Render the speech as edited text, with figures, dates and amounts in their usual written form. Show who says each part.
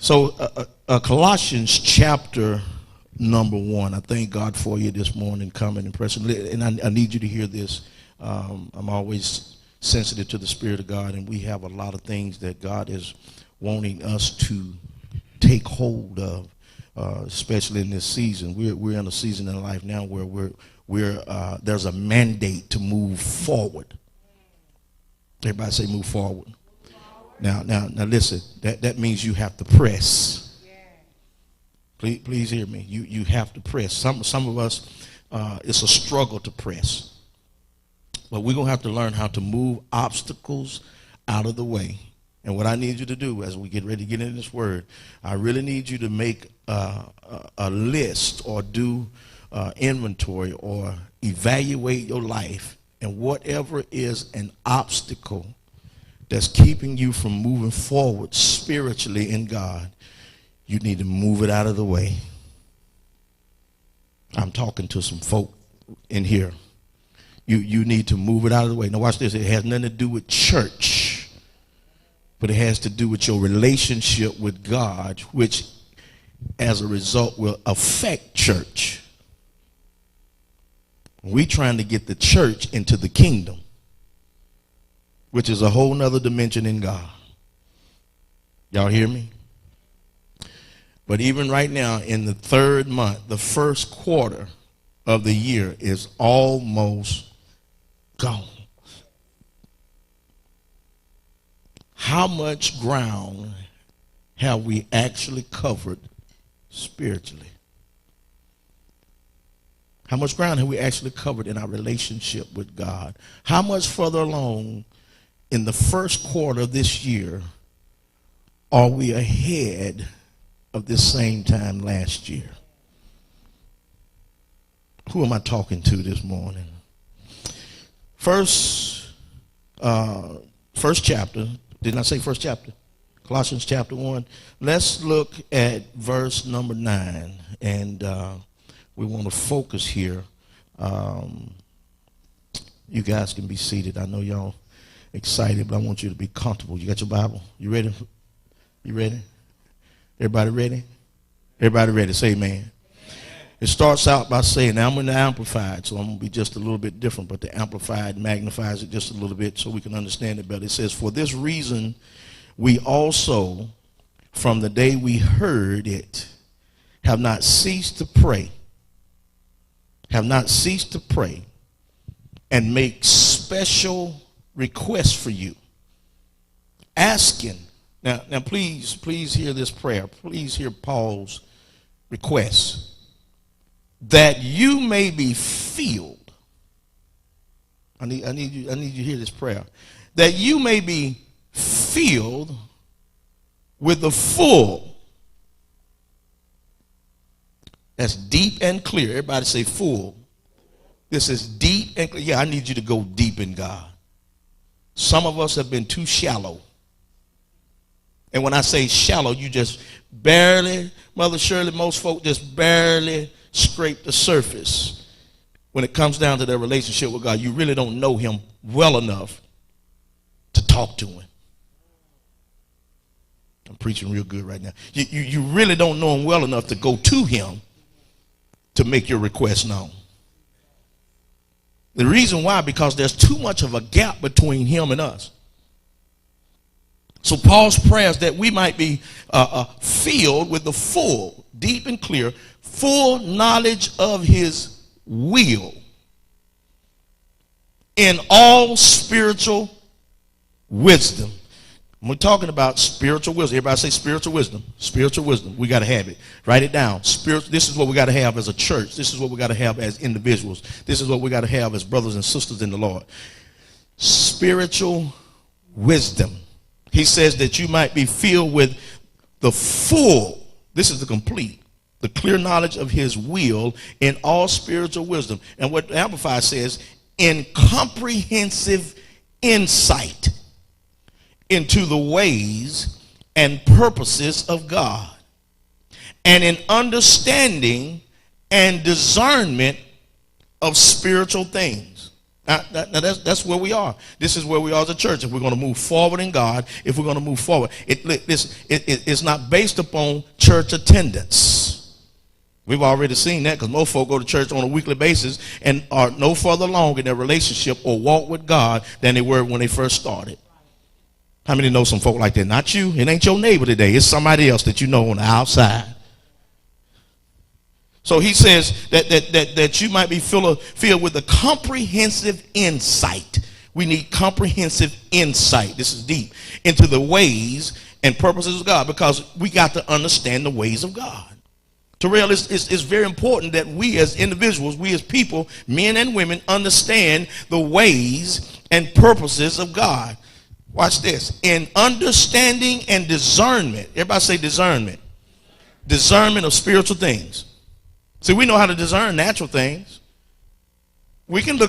Speaker 1: So Colossians chapter number 1. I thank God for you this morning coming and pressing. And I need you to hear this. I'm always sensitive to the Spirit of God, and we have a lot of things that God is wanting us to take hold of, especially in this season. We're in a season in life now where there's a mandate to move forward. Everybody say move forward. Now listen, that means you have to press. Please hear me. You have to press. Some of us, it's a struggle to press. But we're going to have to learn how to move obstacles out of the way. And what I need you to do as we get ready to get into this word, I really need you to make a list or do inventory or evaluate your life, and whatever is an obstacle that's keeping you from moving forward spiritually in God, you need to move it out of the way. I'm talking to some folk in here. You need to move it out of the way. Now watch this. It has nothing to do with church, but it has to do with your relationship with God, which as a result will affect church. We're trying to get the church into the kingdom, which is a whole nother dimension in God. Y'all hear me? But even right now, in the third month, the first quarter of the year is almost gone. How much ground have we actually covered spiritually? How much ground have we actually covered in our relationship with God? How much further along in the first quarter of this year are we ahead of this same time last year? Who am I talking to this morning? First chapter. Didn't I say first chapter? Colossians chapter 1. Let's look at verse number 9. And we want to focus here. You guys can be seated. I know y'all excited, but I want you to be comfortable. You got your Bible? You ready? You ready? Everybody ready? Everybody ready? Say amen. It starts out by saying, now I'm in the Amplified, so I'm going to be just a little bit different, but the Amplified magnifies it just a little bit so we can understand it better. It says, for this reason, we also, from the day we heard it, have not ceased to pray. Have not ceased to pray and make special requests for you. Asking. Now please hear this prayer. Please hear Paul's request. That you may be filled. I need you to hear this prayer. That you may be filled with the full. That's deep and clear. Everybody say full. This is deep and clear. Yeah, I need you to go deep in God. Some of us have been too shallow. And when I say shallow, you just barely, Mother Shirley, most folk just barely scrape the surface when it comes down to their relationship with God. You really don't know him well enough to talk to him. I'm preaching real good right now. You really don't know him well enough to go to him to make your request known. The reason why, because there's too much of a gap between him and us. So Paul's prayers that we might be filled with the full, deep and clear, full knowledge of his will in all spiritual wisdom. We're talking about spiritual wisdom. Everybody say spiritual wisdom. Spiritual wisdom. We got to have it. Write it down. This is what we got to have as a church. This is what we got to have as individuals. This is what we got to have as brothers and sisters in the Lord. Spiritual wisdom. He says that you might be filled with the full, this is the complete, the clear knowledge of his will in all spiritual wisdom. And what Amplified says, in comprehensive insight into the ways and purposes of God, and in understanding and discernment of spiritual things. That's where we are. This is where we are as a church. If we're going to move forward in God, if we're going to move forward, it's not based upon church attendance. We've already seen that, because most folk go to church on a weekly basis and are no further along in their relationship or walk with God than they were when they first started. How many know some folk like that? Not you. It ain't your neighbor today. It's somebody else that you know on the outside. So he says that you might be filled with a comprehensive insight. We need comprehensive insight. This is deep. Into the ways and purposes of God, because we got to understand the ways of God. Terrell, it's very important that we as individuals, we as people, men and women, understand the ways and purposes of God. Watch this. In understanding and discernment. Everybody say discernment. Discernment of spiritual things. See, we know how to discern natural things. We can look